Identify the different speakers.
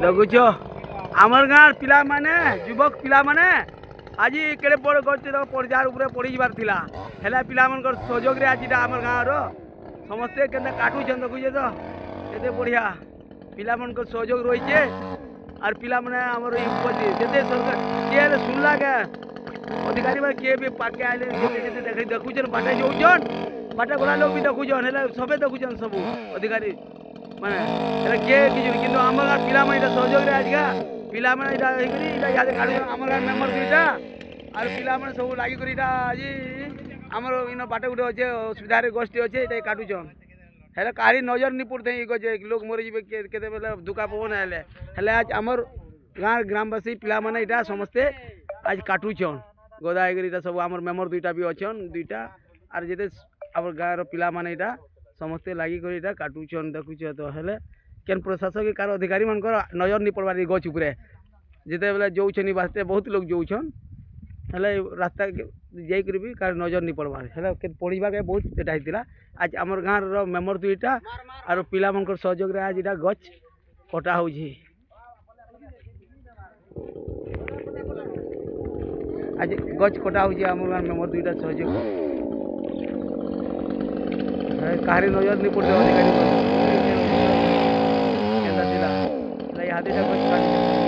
Speaker 1: দেখুছ আমার গাঁর পিলা মানে যুবক পিলা মানে আজি কেড়ে বড় করছে পর্যার উপরে পড়ি যাবার লা হেলে পিলামানকর সহযোগরে আজিটা আমার গাঁর সমস্তে কেন কাটুছেন দেখুছে তো এতে বড়িয়া পিলামানকর সহযোগ রয়েছে আর পিলা মানে আমার এই উপরে যেতে সরকার কে হলে শুনলা কে ଅଧିକାରୀ ମାନେ କିଏ ବି ପାକେ ଆଇଲେ ଦେଖି ଦେଖୁଛନ୍ ବାଟେ ଯାଉଛନ୍ ବାଟେ ଗଲା ଲୋକ ବି ଦେଖୁଛନ୍ ହେଲେ ସବେ ଦେଖୁଛନ୍ ସବୁ ଅଧିକାରୀ ମାନେ ହେଲେ କିଏ କିଛି କିନ୍ତୁ ଆମର ଗାଁ ପିଲାମାନେ ଏଇଟା ସହଯୋଗରେ ଆଜିକା ପିଲାମାନେ ଏଇଟା ହେଇକରି ଏଇଟା ଇହାଦେ କାଢୁଛନ୍ ଆମର ଗାଁ ମେମ୍ବର ଦୁଇଟା ଆରୁ ପିଲାମାନେ ସବୁ ଲାଗିକରି ଏଇଟା ଆଜି ଆମର ଇନ ବାଟେ ଗୋଟେ ଅଛେ ଅସୁବିଧାରେ ଗୋଷ୍ଠୀ ଅଛେ ଏଇଟା କାଟୁଛନ୍ ହେଲେ କାହାରି ନଜର ନି ପଡ଼ୁଥାଏ ଗଛେ ଲୋକ ମରିଯିବେ କେତେବେଳେ ଧୁକା ପବନ ହେଲେ ଆଜ ଆମର ଗାଁ ଗ୍ରାମବାସୀ ପିଲାମାନେ ଏଇଟା ସମସ୍ତେ আজ কাটুছন গদা হয়ে এটা সব আমার মেমর দুইটা বি অছন দুইটা আর যেতে আমার গাঁর পিলা মানে এটা সমস্তে লাগি করে এটা কাটুছন দেখুছ তো হলে কেন প্রশাসক কার অধিকারী মানকর নজর নি পড়বার গছ উপরে যেতেবেলে যাচ্ছেন বাস্তে বহুত লোক যাচ্ছন হলে রাস্তা যাইকি বি কার নজর নি পড়বার হলে পড়িবাকে বহুত এটা হয়েছিল আজ আমার গাঁর মেমর দুইটা আর পিলা মানকর সহযোগরে আজ এটা গছ কটা হচ্ছে আজ গছ কটা হচ্ছে আমার গাঁর মেমর দুইটা সহযোগ কাহারি নজর নি পড়তে অধিকারী হাতে গছ কাটি